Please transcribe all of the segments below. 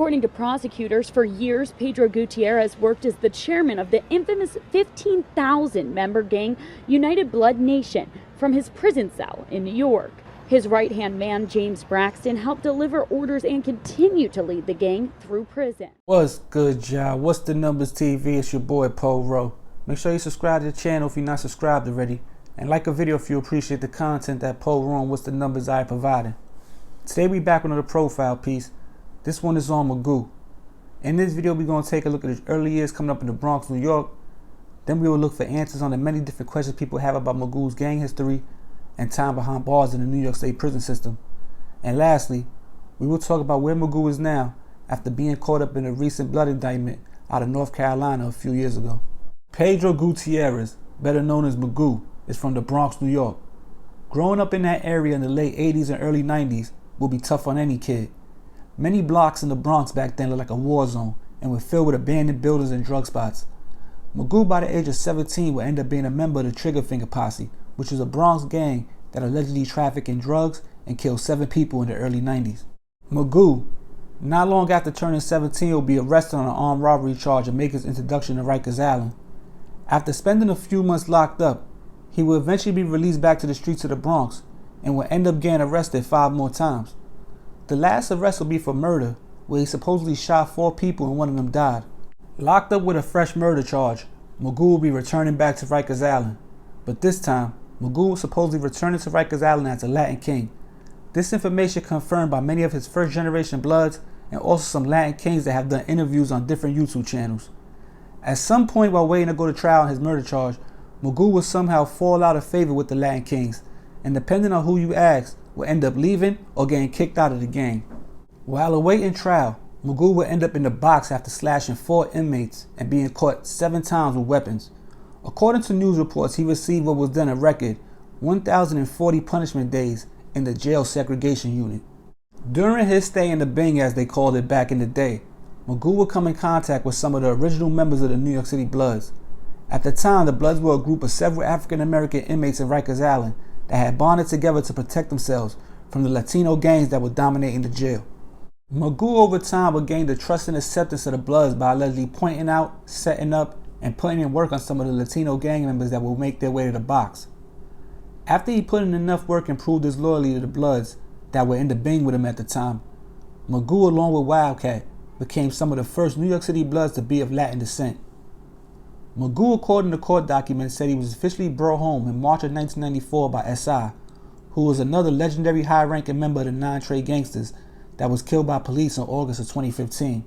According to prosecutors, for years, Pedro Gutierrez worked as the chairman of the infamous 15,000-member gang United Blood Nation from his prison cell in New York. His right-hand man, James Braxton, helped deliver orders and continue to lead the gang through prison. What's good, y'all? What's the numbers TV? It's your boy, Pedro. Make sure you subscribe to the channel if you're not subscribed already. And like a video if you appreciate the content that Pedro and What's the Numbers I providing. Today we back with another profile piece. This one is on Magoo. In this video, we're going to take a look at his early years coming up in the Bronx, New York. Then we will look for answers on the many different questions people have about Magoo's gang history and time behind bars in the New York State prison system. And lastly, we will talk about where Magoo is now after being caught up in a recent blood indictment out of North Carolina a few years ago. Pedro Gutierrez, better known as Magoo, is from the Bronx, New York. Growing up in that area in the late 80s and early 90s will be tough on any kid. Many blocks in the Bronx back then looked like a war zone and were filled with abandoned buildings and drug spots. Magoo, by the age of 17, would end up being a member of the Trigger Finger Posse, which was a Bronx gang that allegedly trafficked in drugs and killed 7 people in the early 90s. Magoo, not long after turning 17, will be arrested on an armed robbery charge and make his introduction to Rikers Island. After spending a few months locked up, he will eventually be released back to the streets of the Bronx and will end up getting arrested 5 more times. The last arrest will be for murder, where he supposedly shot 4 people and one of them died. Locked up with a fresh murder charge, Magoo will be returning back to Rikers Island. But this time, Magoo was supposedly returning to Rikers Island as a Latin king. This information confirmed by many of his first generation Bloods and also some Latin kings that have done interviews on different YouTube channels. At some point while waiting to go to trial on his murder charge, Magoo will somehow fall out of favor with the Latin kings, and depending on who you ask, will end up leaving or getting kicked out of the gang. While awaiting trial, Magoo will end up in the box after slashing 4 inmates and being caught 7 times with weapons. According to news reports, he received what was then a record 1,040 punishment days in the jail segregation unit. During his stay in the Bing, as they called it back in the day, Magoo would come in contact with some of the original members of the New York City Bloods. At the time, the Bloods were a group of several African American inmates in Rikers Island that had bonded together to protect themselves from the Latino gangs that were dominating the jail. Magoo over time would gain the trust and acceptance of the Bloods by allegedly pointing out, setting up, and putting in work on some of the Latino gang members that will make their way to the box. After he put in enough work and proved his loyalty to the Bloods that were in the Bing with him at the time, Magoo, along with Wildcat, became some of the first New York City Bloods to be of Latin descent. Magoo, according to court documents, said he was officially brought home in March of 1994 by S.I., who was another legendary high-ranking member of the 9 Trey gangsters that was killed by police in August of 2015.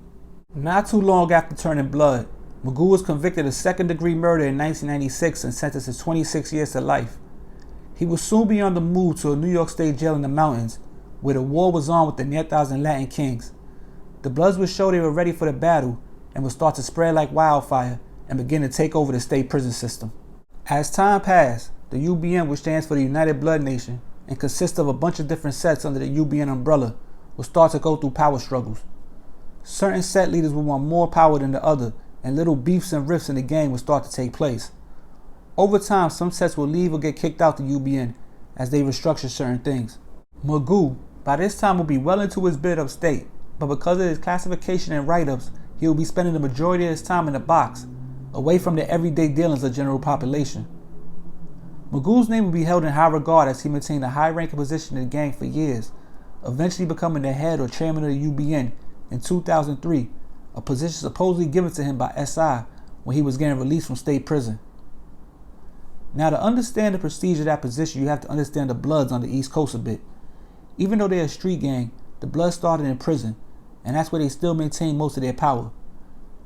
Not too long after turning blood, Magoo was convicted of second-degree murder in 1996 and sentenced to 26 years to life. He would soon be on the move to a New York State jail in the mountains, where the war was on with the Nietas and Latin kings. The Bloods would show they were ready for the battle and would start to spread like wildfire and begin to take over the state prison system. As time passed, the UBN, which stands for the United Blood Nation and consists of a bunch of different sets under the UBN umbrella, will start to go through power struggles. Certain set leaders will want more power than the other, and little beefs and rifts in the gang will start to take place. Over time, some sets will leave or get kicked out the UBN as they restructure certain things. Magoo, by this time, will be well into his bid upstate, but because of his classification and write-ups, he will be spending the majority of his time in the box, away from the everyday dealings of the general population. Magoo's name will be held in high regard as he maintained a high-ranking position in the gang for years, eventually becoming the head or chairman of the UBN in 2003, a position supposedly given to him by S.I. when he was getting released from state prison. Now, to understand the prestige of that position, you have to understand the Bloods on the East Coast a bit. Even though they're a street gang, the Bloods started in prison, and that's where they still maintain most of their power.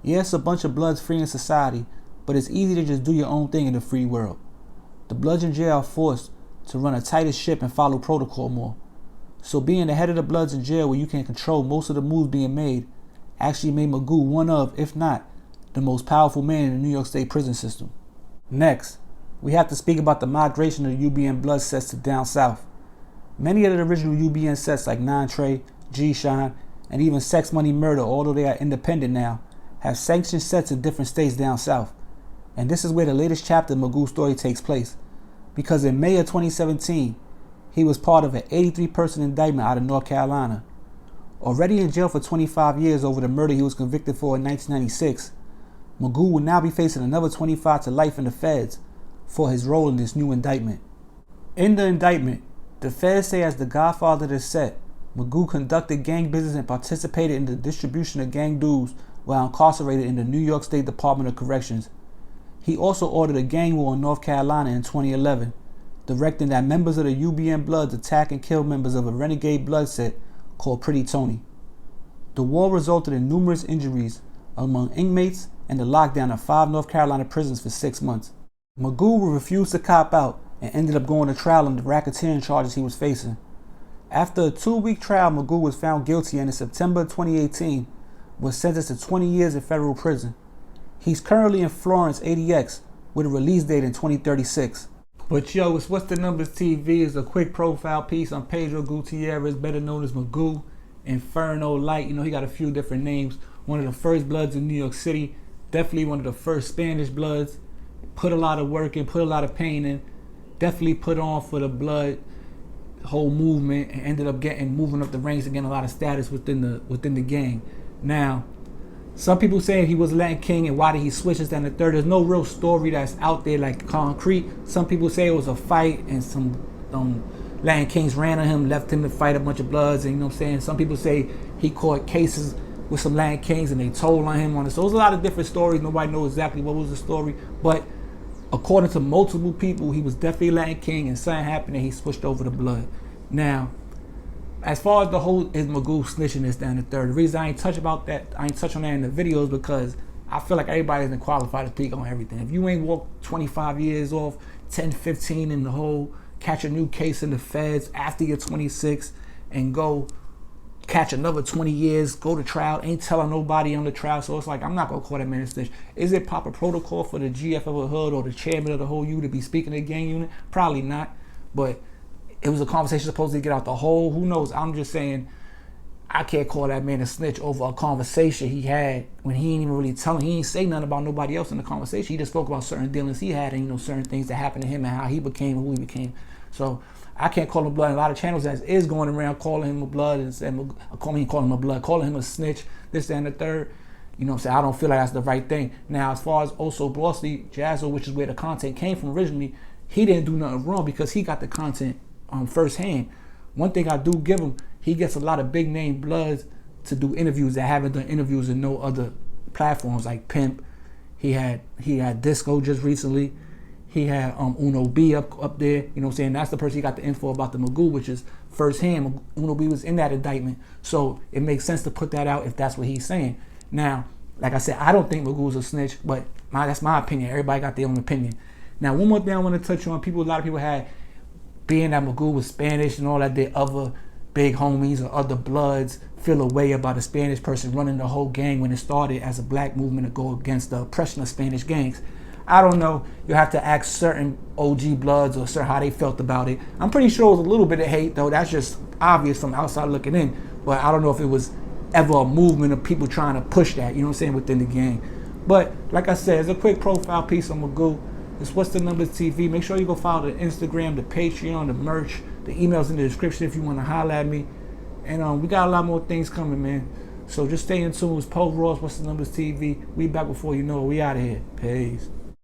Yes, a bunch of Bloods free in society, but it's easy to just do your own thing in the free world. The Bloods in jail are forced to run a tighter ship and follow protocol more. So being the head of the Bloods in jail, where you can control most of the moves being made, actually made Magoo one of, if not, the most powerful man in the New York State prison system. Next, we have to speak about the migration of the UBN Blood sets to down south. Many of the original UBN sets like 9 Trey, G-Shine, and even Sex Money Murder, although they are independent now, have sanctioned sets in different states down south. And this is where the latest chapter of Magoo's story takes place, because in May of 2017, he was part of an 83-person indictment out of North Carolina. Already in jail for 25 years over the murder he was convicted for in 1996, Magoo will now be facing another 25 to life in the feds for his role in this new indictment. In the indictment, the feds say as the godfather of the set, Magoo conducted gang business and participated in the distribution of gang dues while incarcerated in the New York State Department of Corrections. He also ordered a gang war in North Carolina in 2011, directing that members of the UBN Bloods attack and kill members of a renegade blood set called Pretty Tony. The war resulted in numerous injuries among inmates and the lockdown of 5 North Carolina prisons for 6 months. Magoo refused to cop out and ended up going to trial on the racketeering charges he was facing. After a 2-week trial, Magoo was found guilty and in September 2018 was sentenced to 20 years in federal prison. He's currently in Florence, ADX, with a release date in 2036. But yo, it's What's the Numbers TV is a quick profile piece on Pedro Gutierrez, better known as Magoo, Inferno Light. You know, he got a few different names. One of the first Bloods in New York City. Definitely one of the first Spanish Bloods. Put a lot of work in, put a lot of pain in. Definitely put on for the Blood whole movement and ended up moving up the ranks and getting a lot of status within the gang. Now, some people say he was Latin King and why did he switch this, that, and the third. There's no real story that's out there like concrete. Some people say it was a fight and some Latin Kings ran on him, left him to fight a bunch of Bloods, and you know what I'm saying. Some people say he caught cases with some Latin Kings and they told on him on it. So there's a lot of different stories. Nobody knows exactly what was the story, but according to multiple people, he was definitely Latin King and something happened and he switched over to Blood. Now, as far as the whole is Magoo snitching this, down the third, the reason I ain't touch on that in the videos because I feel like everybody isn't qualified to speak on everything. If you ain't walked 25 years off, 10, 15 in the whole, catch a new case in the feds after you're 26 and go catch another 20 years, go to trial, ain't telling nobody on the trial. So it's like, I'm not gonna call that man a snitch. Is it proper protocol for the GF of a hood or the chairman of the whole U to be speaking to the gang unit? Probably not, but it was a conversation supposed to get out the whole, who knows? I'm just saying, I can't call that man a snitch over a conversation he had when he ain't even really telling, he ain't say nothing about nobody else in the conversation. He just spoke about certain dealings he had and, you know, certain things that happened to him and how he became who he became. So I can't call him Blood. A lot of channels that is going around calling him a Blood and saying, calling him a Blood, calling him a snitch, this, that, and the third. You know what I'm saying? I don't feel like that's the right thing. Now, as far as also Bossy Jazzo, which is where the content came from originally, he didn't do nothing wrong because he got the content firsthand. One thing I do give him, he gets a lot of big name Bloods to do interviews that haven't done interviews in no other platforms, like Pimp. He had Disco just recently. He had Uno B up there. You know what I'm saying? That's the person he got the info about the Magoo, which is firsthand. Uno B was in that indictment. So it makes sense to put that out if that's what he's saying. Now, like I said, I don't think Magoo's a snitch, but that's my opinion. Everybody got their own opinion. Now, one more thing I want to touch on. A lot of people had, being that Magoo was Spanish and all that, their other big homies or other Bloods feel a way about a Spanish person running the whole gang when it started as a black movement to go against the oppression of Spanish gangs. I don't know. You have to ask certain OG Bloods or how they felt about it. I'm pretty sure it was a little bit of hate, though. That's just obvious from outside looking in. But I don't know if it was ever a movement of people trying to push that, you know what I'm saying, within the gang. But like I said, it's a quick profile piece on Magoo. It's What's the Numbers TV. Make sure you go follow the Instagram, the Patreon, the merch. The email's in the description if you want to holler at me. And we got a lot more things coming, man. So just stay in tune. It's Poe Ross, What's the Numbers TV. We back before you know it. We out of here. Peace.